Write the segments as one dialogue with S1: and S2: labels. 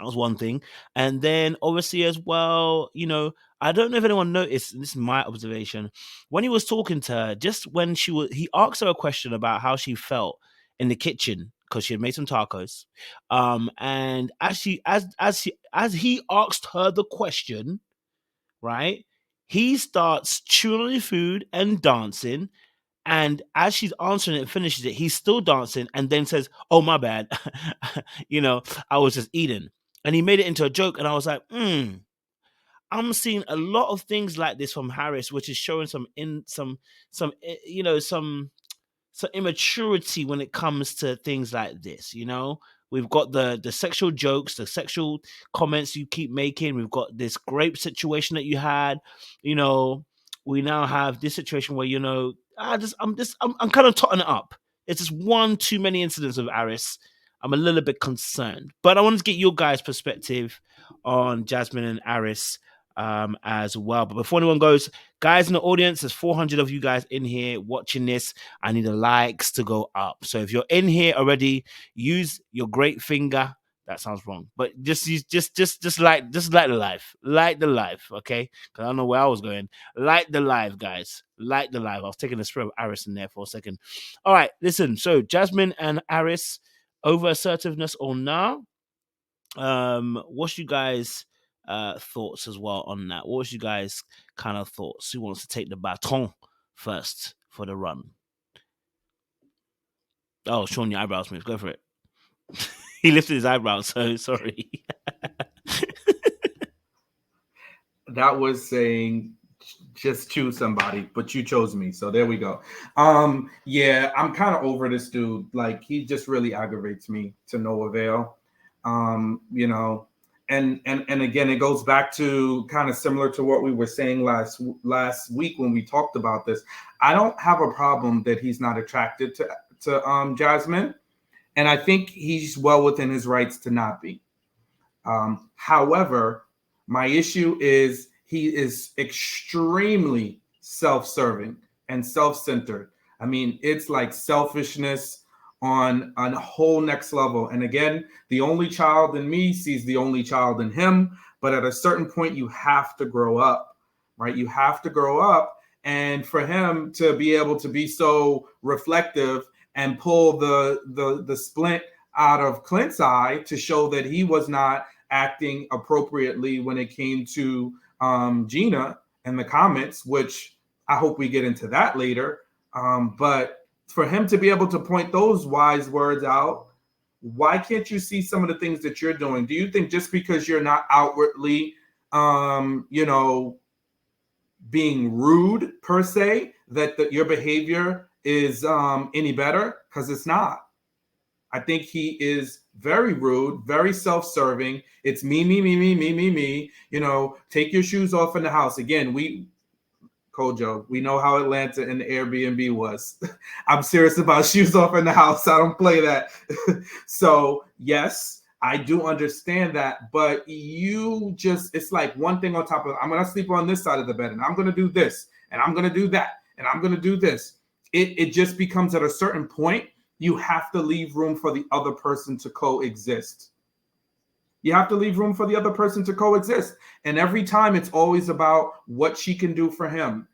S1: That was one thing. And then obviously as well, I don't know if anyone noticed, and this is my observation, when he was talking to her, just when he asked her a question about how she felt in the kitchen because she had made some tacos. And as he asked her the question, right, he starts chewing on his food and dancing. And as she's answering it and finishes it, he's still dancing and then says, "Oh, my bad. I was just eating." And he made it into a joke. And I was like, I'm seeing a lot of things like this from Harris, which is showing some immaturity when it comes to things like this. We've got the sexual jokes, the sexual comments you keep making. We've got this grape situation that you had. We now have this situation where I'm kind of totting it up. It's just one too many incidents of Arris. I'm a little bit concerned, but I wanted to get your guys' perspective on Jasmine and Arris as well. But before anyone goes, guys in the audience, there's 400 of you guys in here watching this. I need the likes to go up. So if you're in here already, use your great finger. That sounds wrong, but just like the live, okay? Because I don't know where I was going. Like the live, guys. Like the live. I was taking the spirit of Arris in there for a second. All right, listen. So Jasmine and Arris, over assertiveness or nah? What's you guys' thoughts as well on that? What's you guys' kind of thoughts? Who wants to take the baton first for the run? Oh, Sean, your eyebrows move. Go for it. He lifted his eyebrows, so sorry.
S2: That was saying just choose somebody, but you chose me, so there we go. Yeah, I'm kind of over this dude. Like, he just really aggravates me to no avail. And again, it goes back to kind of similar to what we were saying last week when we talked about this. I don't have a problem that he's not attracted to Jasmine, and I think he's well within his rights to not be. However, my issue is he is extremely self-serving and self-centered. I mean, it's like selfishness on a whole next level. And again, the only child in me sees the only child in him. But at a certain point, you have to grow up, right? You have to grow up. And for him to be able to be so reflective and pull the splint out of Clint's eye to show that he was not acting appropriately when it came to GINA and the comments, which I hope we get into that later. But for him to be able to point those wise words out, why can't you see some of the things that you're doing? Do you think just because you're not outwardly, being rude per se, that your behavior is any better? Because it's not. I think he is very rude, very self-serving. It's me. Take your shoes off in the house. Again, Kojo, we know how Atlanta and the Airbnb was. I'm serious about shoes off in the house. I don't play that. So yes, I do understand that, but it's like one thing on top of, I'm going to sleep on this side of the bed and I'm going to do this and I'm going to do that and I'm going to do this. It just becomes at a certain point, you have to leave room for the other person to coexist. You have to leave room for the other person to coexist. And every time it's always about what she can do for him.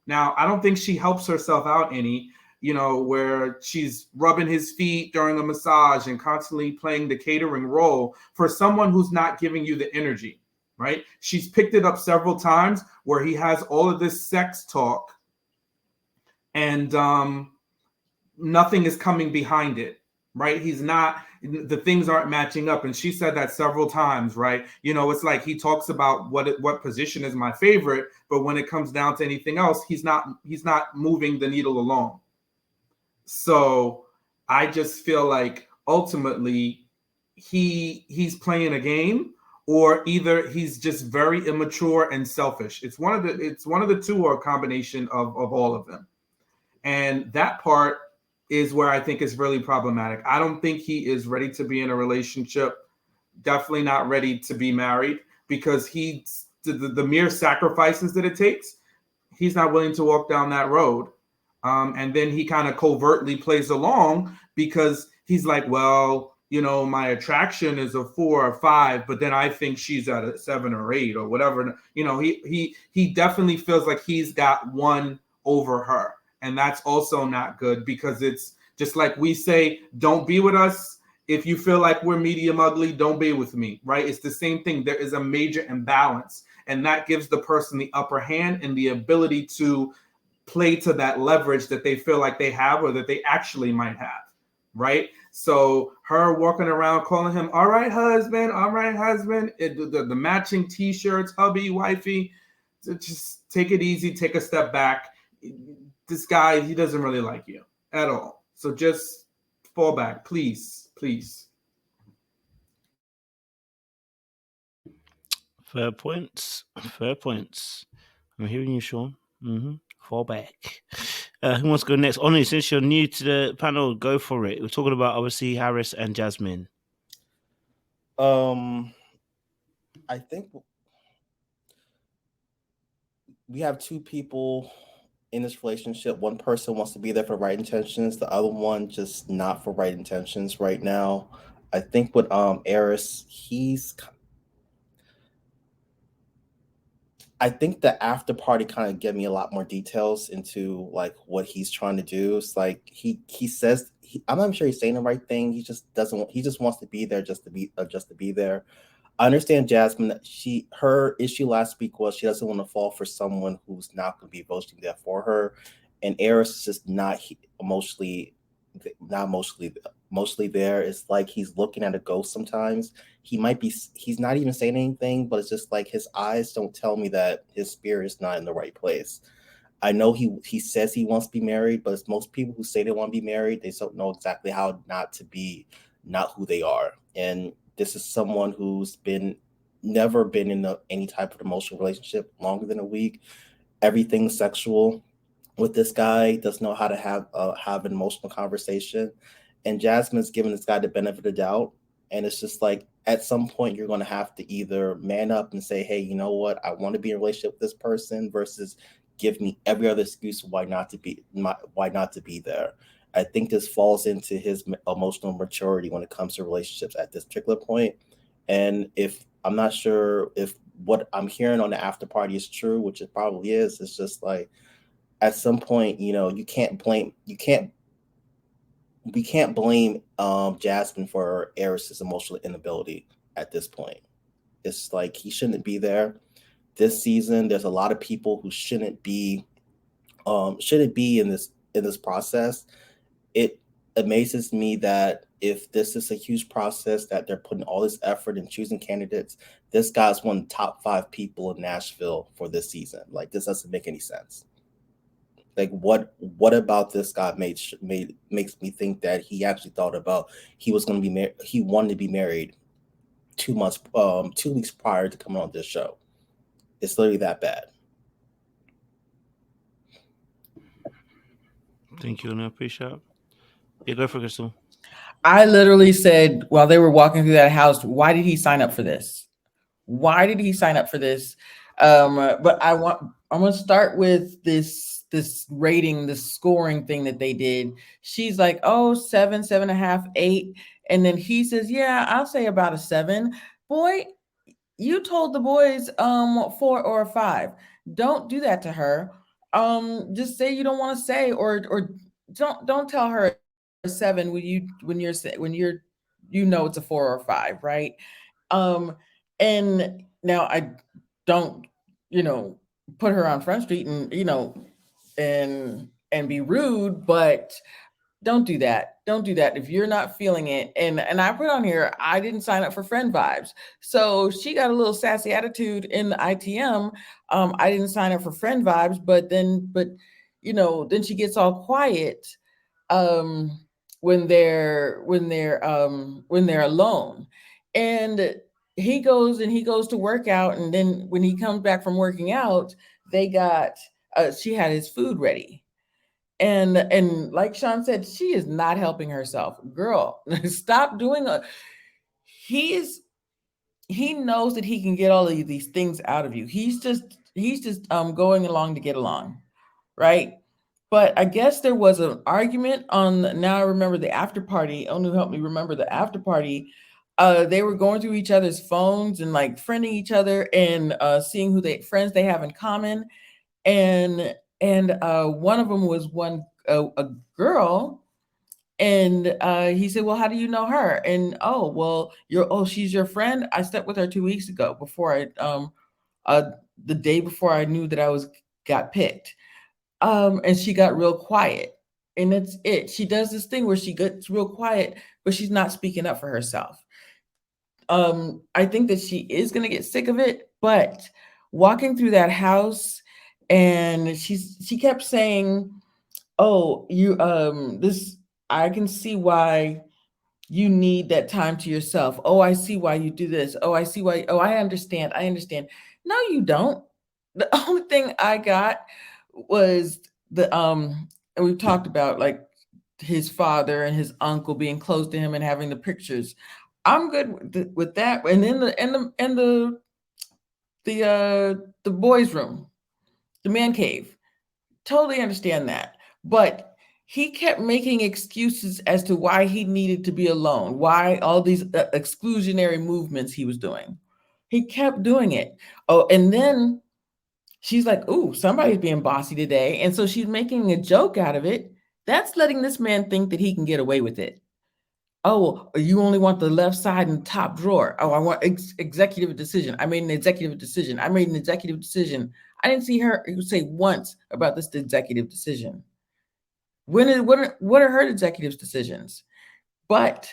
S2: Now, I don't think she helps herself out any, where she's rubbing his feet during a massage and constantly playing the catering role for someone who's not giving you the energy, right? She's picked it up several times where he has all of this sex talk and nothing is coming behind it, right? The things aren't matching up. And she said that several times, right? It's like he talks about what position is my favorite, but when it comes down to anything else, he's not moving the needle along. So I just feel like ultimately he's playing a game, or either he's just very immature and selfish. It's one of the two, or a combination of all of them. And that part is where I think is really problematic. I don't think he is ready to be in a relationship, definitely not ready to be married, because the mere sacrifices that it takes, he's not willing to walk down that road. And then he kind of covertly plays along because he's like, well, my attraction is a 4 or 5, but then I think she's at a 7 or 8 or whatever. He definitely feels like he's got one over her. And that's also not good, because it's just like we say, don't be with us. If you feel like we're medium ugly, don't be with me, right? It's the same thing. There is a major imbalance, and that gives the person the upper hand and the ability to play to that leverage that they feel like they have, or that they actually might have, right? So her walking around calling him all right husband, the matching t-shirts, hubby, wifey, just take it easy, take a step back. This guy, he doesn't really like you at all, so just fall back, please.
S1: Fair points. Fair points. I'm hearing you, Sean. Fall back. Who wants to go next? Oni, since you're new to the panel, go for it. We're talking about obviously Arris and Jasmine.
S3: I think we have two people in this relationship. One person wants to be there for right intentions, the other one just not for right intentions right now. I think with Arris, I think the after party kind of gave me a lot more details into like what he's trying to do. It's like he says I'm not sure he's saying the right thing. He just doesn't. He just wants to be there just to be there. I understand Jasmine. Her issue last week was she doesn't want to fall for someone who's not going to be emotionally there for her, and Arris is just not emotionally there. It's like he's looking at a ghost sometimes. He's not even saying anything, but it's just like his eyes don't tell me that his spirit is not in the right place. I know he says he wants to be married, but it's most people who say they want to be married, they don't know exactly how not who they are. And this is someone who's never been in any type of emotional relationship longer than a week. Everything's sexual with this guy, doesn't know how to have an emotional conversation. And Jasmine's giving this guy the benefit of the doubt. And it's just like, at some point, you're going to have to either man up and say, hey, you know what? I want to be in a relationship with this person, versus give me every other excuse why not to be there. I think this falls into his emotional maturity when it comes to relationships at this particular point. And if I'm not sure if what I'm hearing on the after party is true, which it probably is, it's just like, at some point, we can't blame Jasmine for Arris's emotional inability at this point. It's like he shouldn't be there this season. There's a lot of people who shouldn't be in this process. It amazes me that if this is a huge process that they're putting all this effort in choosing candidates, this guy's one of the top 5 people in Nashville for this season. Like, this doesn't make any sense. Like, what about this guy makes me think that he actually thought about he wanted to be married 2 weeks prior to coming on this show? It's literally that bad.
S1: Thank you, and I appreciate it. Yeah, go for it, Crystal.
S4: I literally said while they were walking through that house, why did he sign up for this? Why did he sign up for this? But I'm going to start with this rating, this scoring thing that they did. She's like, oh, 7, 7.5, 8. And then he says, yeah, I'll say about a 7. Boy, you told the boys 4 or 5. Don't do that to her. Just say you don't want to say, or don't tell her a 7 when you're it's a 4 or 5, right? And now I don't put her on Front Street and and be rude, but don't do that. Don't do that if you're not feeling it. And I put on here, I didn't sign up for friend vibes. So she got a little sassy attitude in the ITM. I didn't sign up for friend vibes, but then she gets all quiet when they're alone. And he goes to work out, and then when he comes back from working out, she had his food ready. And like Sean said, she is not helping herself. Girl, stop doing he knows that he can get all of these things out of you. He's just going along to get along, right? But I guess there was an argument on, now I remember the after party. Onu helped me remember the after party. They were going through each other's phones and like friending each other and seeing who friends they have in common. And one of them was a girl. And he said, well, how do you know her? And she's your friend. I slept with her 2 weeks ago before the day before I knew that I got picked. And she got real quiet. And that's it. She does this thing where she gets real quiet, but she's not speaking up for herself. I think that she is going to get sick of it, but walking through that house, and she kept saying, oh, I can see why you need that time to yourself. Oh, I see why you do this. Oh, I see why. Oh, I understand. No, you don't. The only thing I got was and we've talked about like his father and his uncle being close to him and having the pictures. I'm good with that. And then the boys' room, the man cave, totally understand that. But he kept making excuses as to why he needed to be alone, why all these exclusionary movements he was doing. He kept doing it. Oh, and then she's like, ooh, somebody's being bossy today. And so she's making a joke out of it. That's letting this man think that he can get away with it. Oh, you only want the left side and top drawer. Oh, I want executive decision. I made an executive decision. I didn't see her say once about this executive decision. What are her executive decisions? But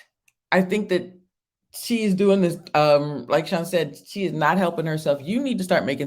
S4: I think that she is doing this, like Sean said, she is not helping herself. You need to start making